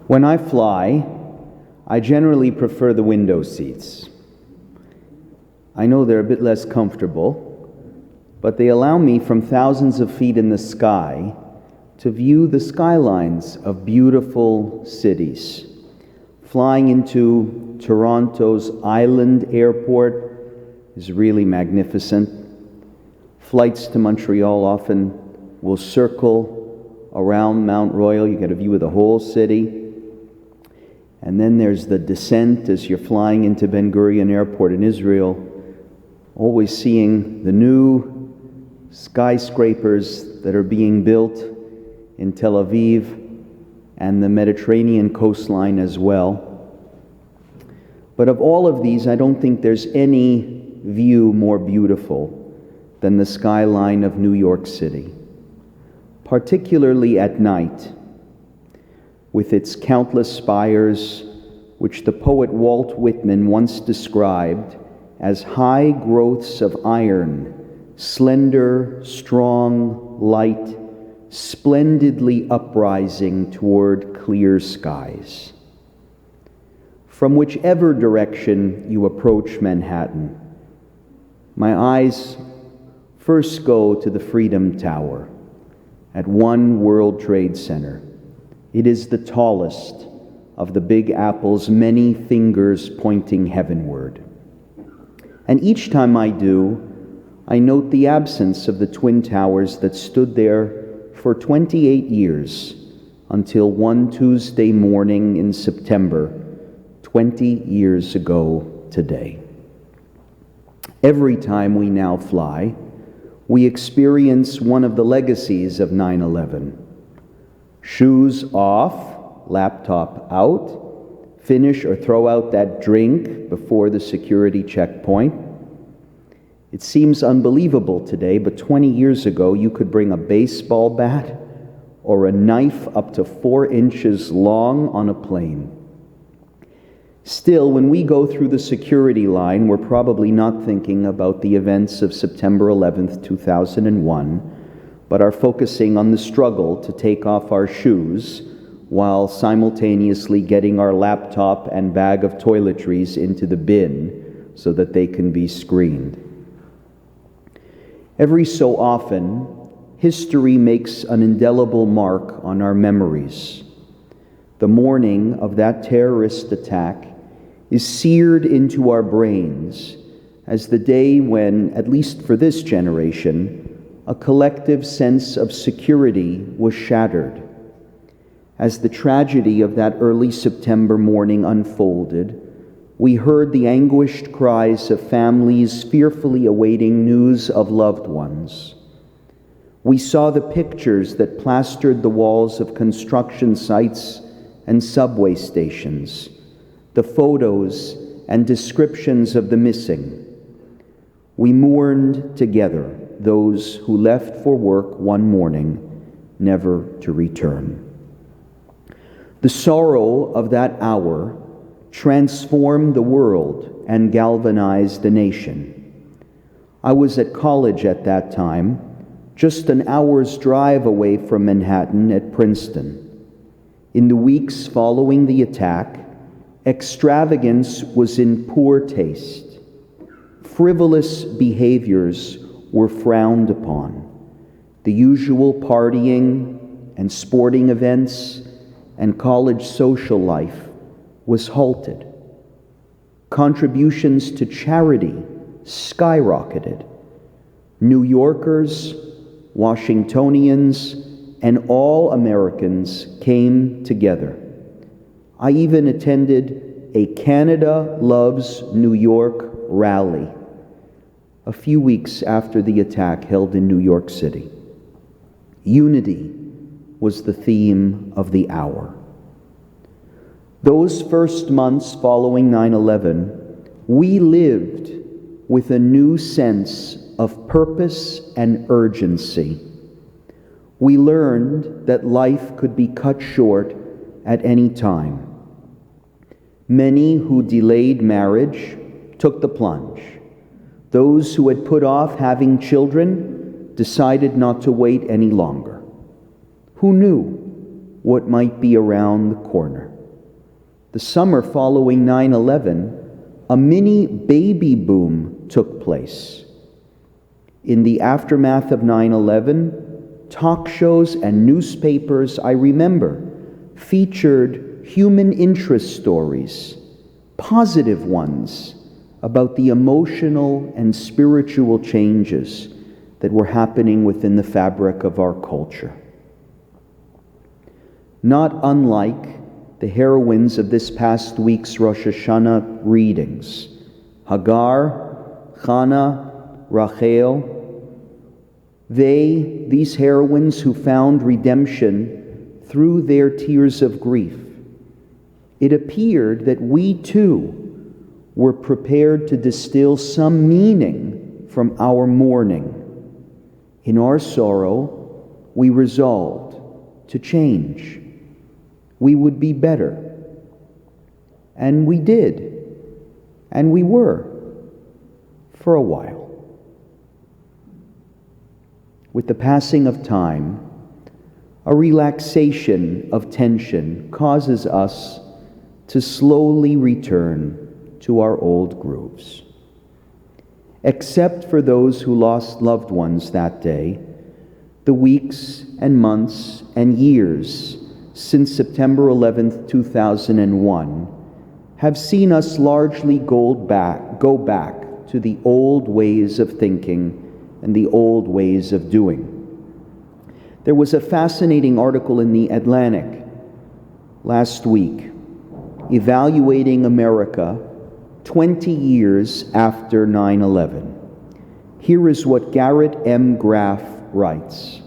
When I fly, I generally prefer the window seats. I know they're a bit less comfortable, but they allow me from thousands of feet in the sky to view the skylines of beautiful cities. Flying into Toronto's Island Airport is really magnificent. Flights to Montreal often will circle around Mount Royal. You get a view of the whole city. And then there's the descent as you're flying into Ben Gurion Airport in Israel, always seeing the new skyscrapers that are being built in Tel Aviv and the Mediterranean coastline as well. But of all of these, I don't think there's any view more beautiful than the skyline of New York City, particularly at night, with its countless spires, which the poet Walt Whitman once described as high growths of iron, slender, strong, light, splendidly uprising toward clear skies. From whichever direction you approach Manhattan, my eyes first go to the Freedom Tower at One World Trade Center. It is the tallest of the Big Apple's many fingers pointing heavenward. And each time I do, I note the absence of the Twin Towers that stood there for 28 years until one Tuesday morning in September, 20 years ago today. Every time we now fly, we experience one of the legacies of 9/11. Shoes off, laptop out, finish or throw out that drink before the security checkpoint. It seems unbelievable today, but 20 years ago you could bring a baseball bat or a knife up to 4 inches long on a plane. Still, when we go through the security line, we're probably not thinking about the events of September 11th, 2001, but are focusing on the struggle to take off our shoes while simultaneously getting our laptop and bag of toiletries into the bin so that they can be screened. Every so often, history makes an indelible mark on our memories. The morning of that terrorist attack is seared into our brains as the day when, at least for this generation, a collective sense of security was shattered. As the tragedy of that early September morning unfolded, we heard the anguished cries of families fearfully awaiting news of loved ones. We saw the pictures that plastered the walls of construction sites and subway stations, the photos and descriptions of the missing. We mourned together those who left for work one morning, never to return. The sorrow of that hour transformed the world and galvanized the nation. I was at college at that time, just an hour's drive away from Manhattan at Princeton. In the weeks following the attack, extravagance was in poor taste. Frivolous behaviors were frowned upon. The usual partying and sporting events and college social life was halted. Contributions to charity skyrocketed. New Yorkers, Washingtonians, and all Americans came together. I even attended a Canada Loves New York rally a few weeks after the attack held in New York City. Unity was the theme of the hour. Those first months following 9/11, we lived with a new sense of purpose and urgency. We learned that life could be cut short at any time. Many who delayed marriage took the plunge. Those who had put off having children decided not to wait any longer. Who knew? what might be around the corner. The summer following 9/11, a mini baby boom took place. In the aftermath of 9/11, talk shows and newspapers, I remember, featured human interest stories, positive ones, about the emotional and spiritual changes that were happening within the fabric of our culture. Not unlike the heroines of this past week's Rosh Hashanah readings, Hagar, Hannah, Rachel, these heroines who found redemption through their tears of grief. It appeared that we too were prepared to distill some meaning from our mourning. In our sorrow, we resolved to change. We would be better. And we did. And we were. For a while. With the passing of time, a relaxation of tension causes us to slowly return to our old grooves. Except for those who lost loved ones that day, the weeks and months and years since September 11th, 2001 have seen us largely go back to the old ways of thinking and the old ways of doing. There was a fascinating article in The Atlantic last week evaluating America 20 years after 9/11. Here is what Garrett M. Graff writes.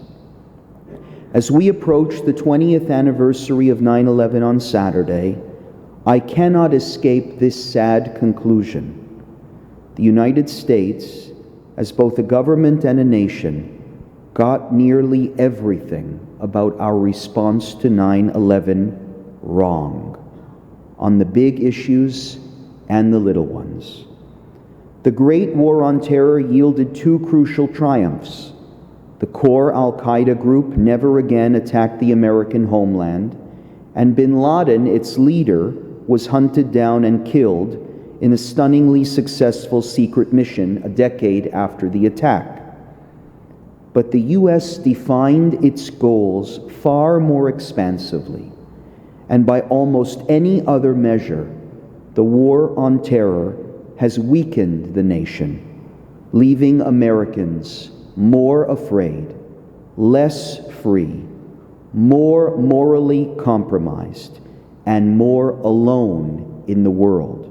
As we approach the 20th anniversary of 9/11 on Saturday, I cannot escape this sad conclusion. The United States, as both a government and a nation, got nearly everything about our response to 9/11 wrong, on the big issues and the little ones. The Great War on Terror yielded two crucial triumphs. The core al-Qaeda group never again attacked the American homeland, and bin Laden, its leader, was hunted down and killed in a stunningly successful secret mission a decade after the attack. But the U.S. defined its goals far more expansively, and by almost any other measure, the war on terror has weakened the nation, leaving Americans more afraid, less free, more morally compromised, and more alone in the world.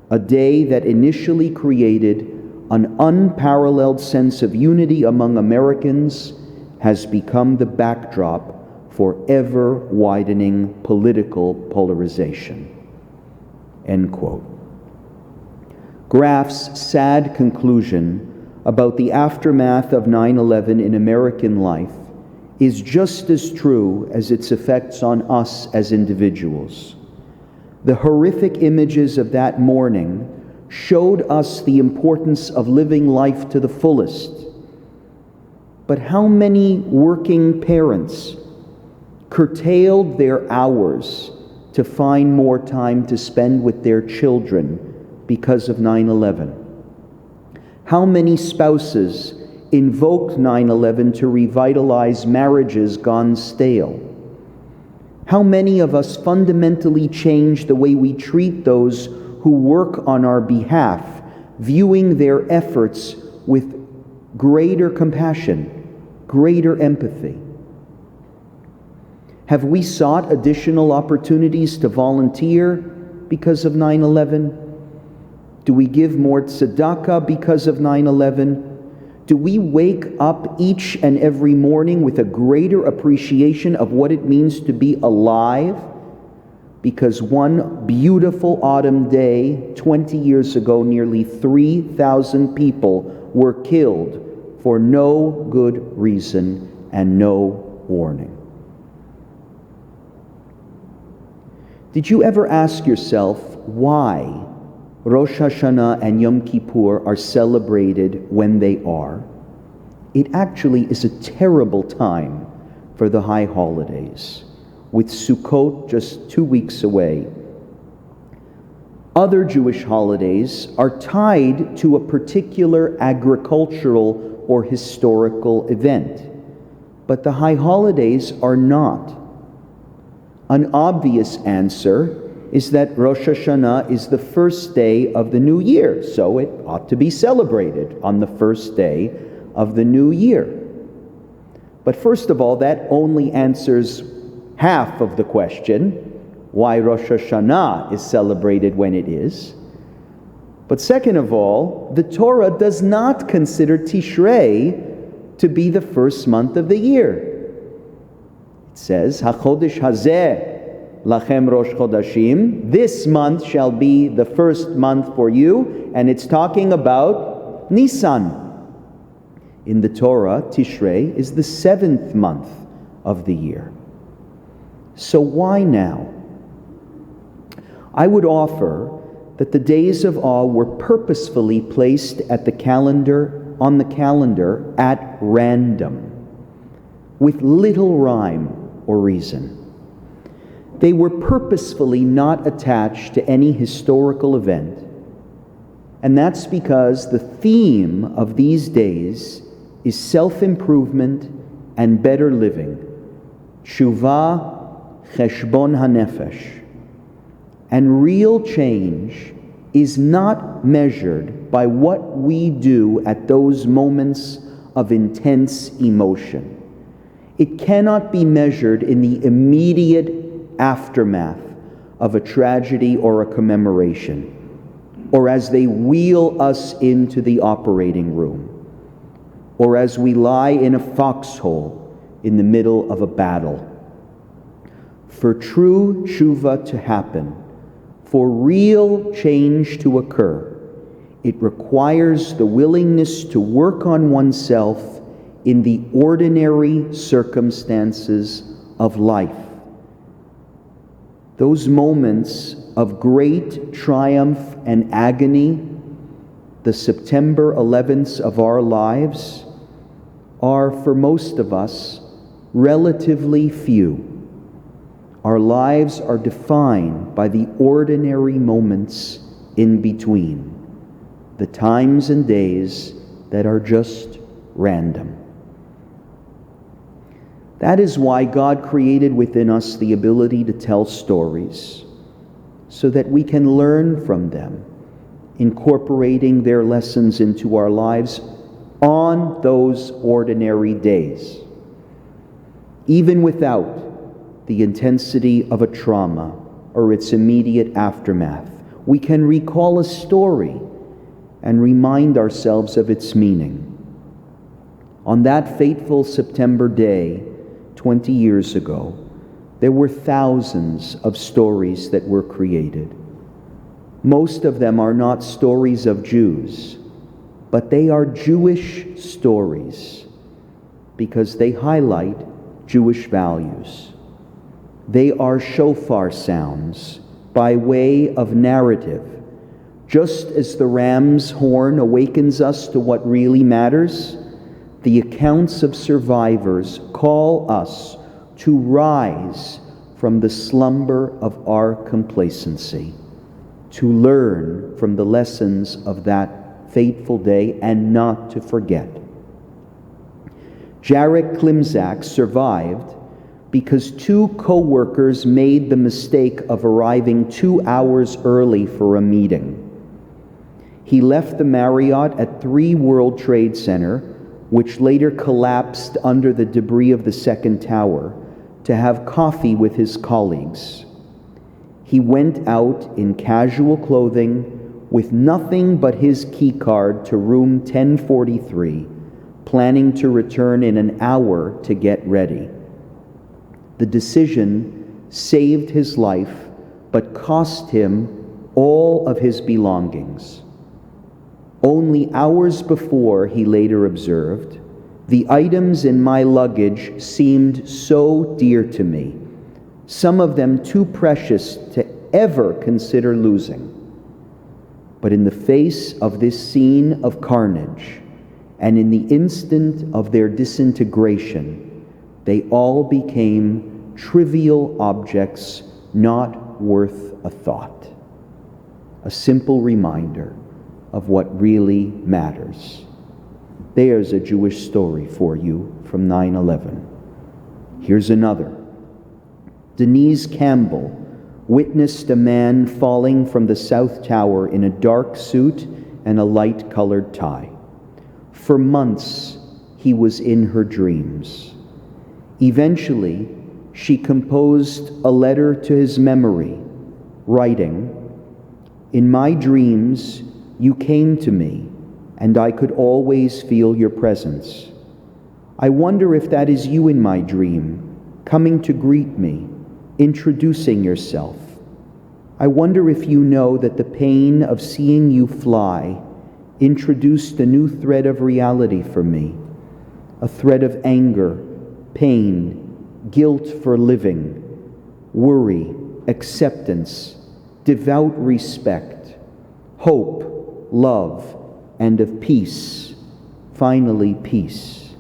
A day that initially created an unparalleled sense of unity among Americans has become the backdrop for ever-widening political polarization. End quote. Graff's sad conclusion about the aftermath of 9/11 in American life is just as true as its effects on us as individuals. The horrific images of that morning showed us the importance of living life to the fullest. But how many working parents curtailed their hours to find more time to spend with their children because of 9/11? How many spouses invoked 9/11 to revitalize marriages gone stale? How many of us fundamentally change the way we treat those who work on our behalf, viewing their efforts with greater compassion, greater empathy? Have we sought additional opportunities to volunteer because of 9/11? Do we give more tzedakah because of 9/11? Do we wake up each and every morning with a greater appreciation of what it means to be alive? Because one beautiful autumn day, 20 years ago, nearly 3,000 people were killed for no good reason and no warning. Did you ever ask yourself why Rosh Hashanah and Yom Kippur are celebrated when they are? It actually is a terrible time for the high holidays. with Sukkot just 2 weeks away. Other Jewish holidays are tied to a particular agricultural or historical event, but the high holidays are not. An obvious answer is that Rosh Hashanah is the first day of the new year, so it ought to be celebrated on the first day of the new year. But first of all, that only answers half of the question, why Rosh Hashanah is celebrated when it is. But second of all, the Torah does not consider Tishrei to be the first month of the year. It says, HaChodesh Hazeh Lachem Rosh Chodashim, this month shall be the first month for you, and it's talking about Nisan. In the Torah, Tishrei is the 7th month of the year. So why now? I would offer that the days of awe were purposefully placed on the calendar at random, with little rhyme or reason. They were purposefully not attached to any historical event, and that's because the theme of these days is self-improvement and better living, Shuvah Cheshbon HaNefesh. And real change is not measured by what we do at those moments of intense emotion. It cannot be measured in the immediate aftermath of a tragedy or a commemoration, or as they wheel us into the operating room, or as we lie in a foxhole in the middle of a battle. For true tshuva to happen, for real change to occur, it requires the willingness to work on oneself in the ordinary circumstances of life. Those moments of great triumph and agony, the September 11ths of our lives, are, for most of us, relatively few. Our lives are defined by the ordinary moments in between, the times and days that are just random. That is why God created within us the ability to tell stories, so that we can learn from them, incorporating their lessons into our lives on those ordinary days. Even without the intensity of a trauma or its immediate aftermath, we can recall a story and remind ourselves of its meaning. On that fateful September day, 20 years ago, there were thousands of stories that were created. Most of them are not stories of Jews, but they are Jewish stories because they highlight Jewish values. They are shofar sounds by way of narrative. Just as the ram's horn awakens us to what really matters, the accounts of survivors call us to rise from the slumber of our complacency, to learn from the lessons of that fateful day and not to forget. Jarek Klimzak survived because 2 co-workers made the mistake of arriving 2 hours early for a meeting. He left the Marriott at 3 World Trade Center, which later collapsed under the debris of the second tower, to have coffee with his colleagues. He went out in casual clothing with nothing but his key card to room 1043, planning to return in an hour to get ready. The decision saved his life, but cost him all of his belongings. Only hours before, he later observed, the items in my luggage seemed so dear to me, some of them too precious to ever consider losing. But in the face of this scene of carnage, and in the instant of their disintegration, they all became trivial objects not worth a thought. A simple reminder of what really matters. There's a Jewish story for you from 9/11. Here's another. Denise Campbell witnessed a man falling from the South Tower in a dark suit and a light-colored tie. For months, he was in her dreams. Eventually, she composed a letter to his memory, writing, "In my dreams, you came to me, and I could always feel your presence. I wonder if that is you in my dream, coming to greet me, introducing yourself. I wonder if you know that the pain of seeing you fly introduced a new thread of reality for me, a thread of anger, pain, guilt for living, worry, acceptance, devout respect, hope, love, and of peace, finally peace.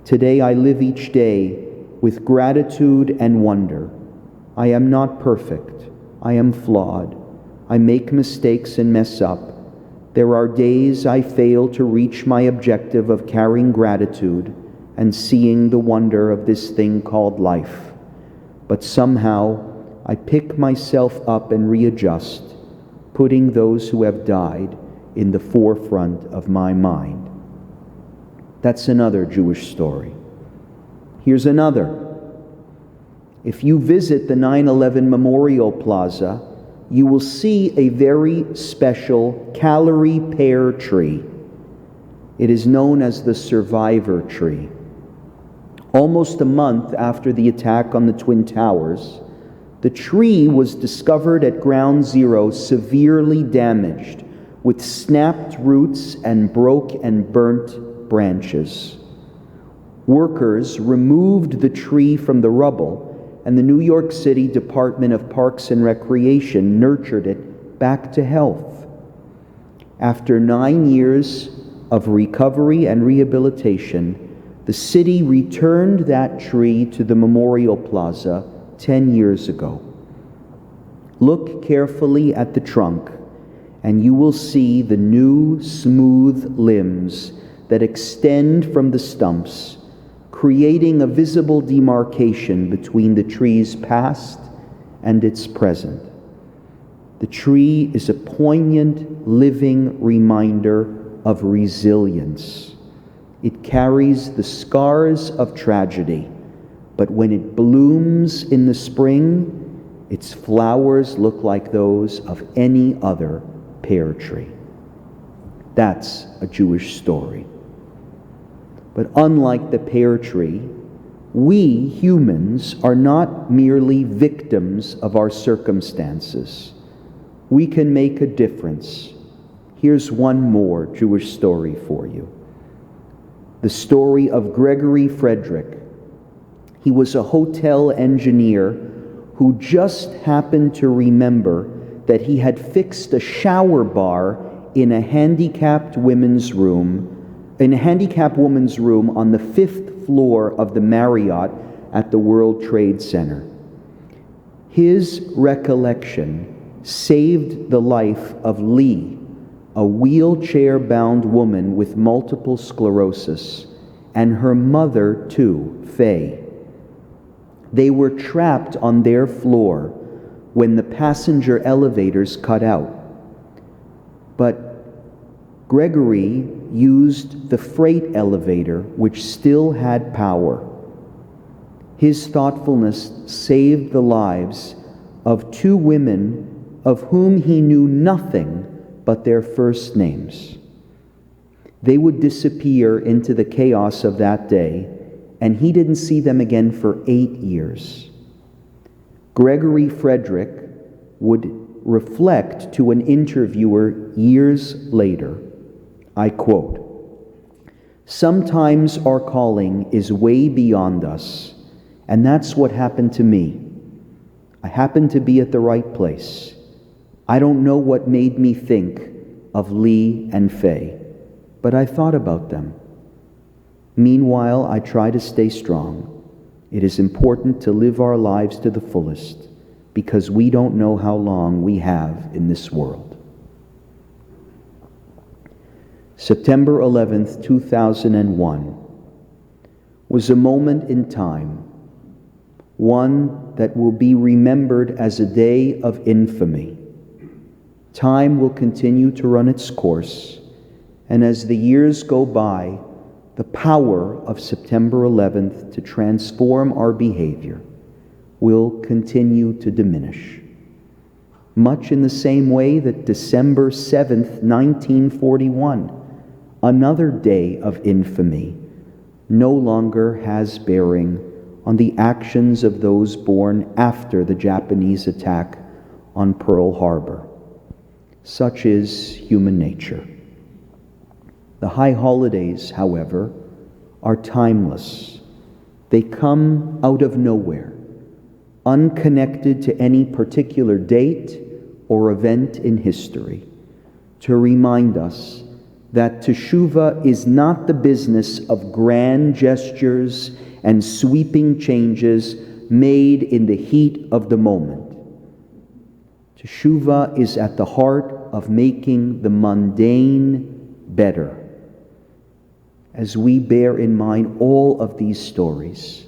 Today I live each day with gratitude and wonder. I am not perfect. I am flawed. I make mistakes and mess up. There are days I fail to reach my objective of carrying gratitude and seeing the wonder of this thing called life. But somehow I pick myself up and readjust, putting those who have died in the forefront of my mind." That's another Jewish story. Here's another. If you visit the 9/11 Memorial Plaza, you will see a very special calorie pear tree. It is known as the survivor tree. Almost a month after the attack on the Twin Towers, the tree was discovered at Ground Zero severely damaged, with snapped roots and broke and burnt branches. Workers removed the tree from the rubble, and the New York City Department of Parks and Recreation nurtured it back to health. After 9 years of recovery and rehabilitation, the city returned that tree to the Memorial Plaza 10 years ago. Look carefully at the trunk, and you will see the new smooth limbs that extend from the stumps, creating a visible demarcation between the tree's past and its present. The tree is a poignant, living reminder of resilience. It carries the scars of tragedy, but when it blooms in the spring, its flowers look like those of any other pear tree. That's a Jewish story. But unlike the pear tree, we humans are not merely victims of our circumstances. We can make a difference. Here's one more Jewish story for you. The story of Gregory Frederick. He was a hotel engineer who just happened to remember that he had fixed a shower bar in a handicapped woman's room on the 5th floor of the Marriott at the World Trade Center. His recollection saved the life of Lee, a wheelchair-bound woman with multiple sclerosis, and her mother too, Faye. They were trapped on their floor when the passenger elevators cut out. But Gregory used the freight elevator, which still had power. His thoughtfulness saved the lives of 2 women of whom he knew nothing but their first names. They would disappear into the chaos of that day, and he didn't see them again for 8 years. Gregory Frederick would reflect to an interviewer years later, I quote, "Sometimes our calling is way beyond us, and that's what happened to me. I happened to be at the right place. I don't know what made me think of Lee and Faye, but I thought about them. Meanwhile, I try to stay strong. It is important to live our lives to the fullest because we don't know how long we have in this world. September 11th, 2001 was a moment in time, one that will be remembered as a day of infamy. Time will continue to run its course, and as the years go by, the power of September 11th to transform our behavior will continue to diminish. Much in the same way that December 7th, 1941, another day of infamy, no longer has bearing on the actions of those born after the Japanese attack on Pearl Harbor. Such is human nature. The high holidays, however, are timeless. They come out of nowhere, unconnected to any particular date or event in history, to remind us that Teshuvah is not the business of grand gestures and sweeping changes made in the heat of the moment. Teshuvah is at the heart of making the mundane better. As we bear in mind all of these stories,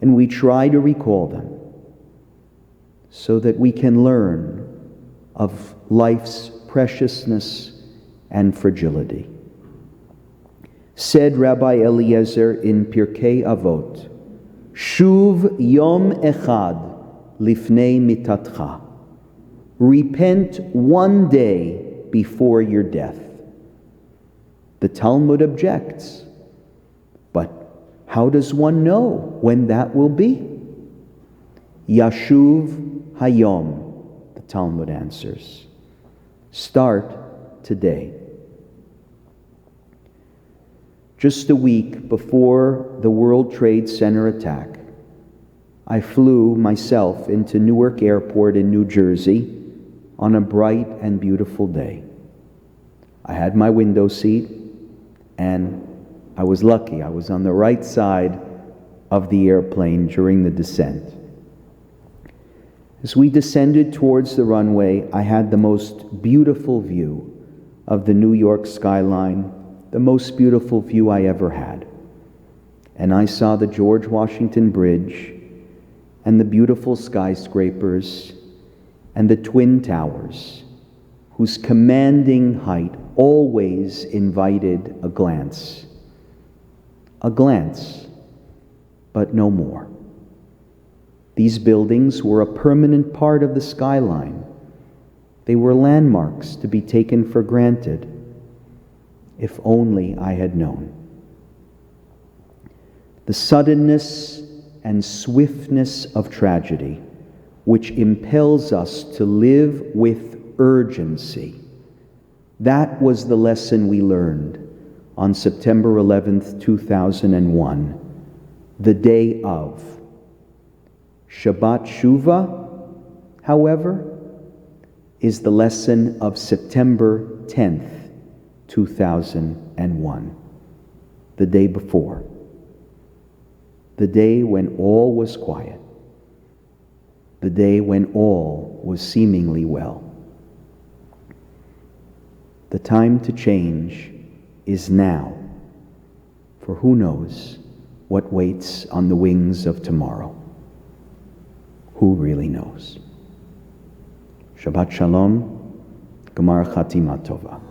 and we try to recall them, so that we can learn of life's preciousness and fragility. Said Rabbi Eliezer in Pirkei Avot, Shuv yom echad lifnei mitatcha. Repent one day before your death. The Talmud objects, but how does one know when that will be? Yashuv hayom, the Talmud answers. Start today. Just a week before the World Trade Center attack, I flew myself into Newark Airport in New Jersey on a bright and beautiful day. I had my window seat, and I was lucky. I was on the right side of the airplane during the descent. As we descended towards the runway, I had the most beautiful view of the New York skyline, the most beautiful view I ever had. And I saw the George Washington Bridge and the beautiful skyscrapers and the Twin Towers, whose commanding height always invited a glance, but no more. These buildings were a permanent part of the skyline. They were landmarks to be taken for granted. If only I had known. The suddenness and swiftness of tragedy, which impels us to live with urgency, that was the lesson we learned on September 11th, 2001, the day of. Shabbat Shuvah, however, is the lesson of September 10th, 2001, the day before, the day when all was quiet, the day when all was seemingly well. The time to change is now, for who knows what waits on the wings of tomorrow. Who really knows? Shabbat Shalom, Gemar Chatima Tova.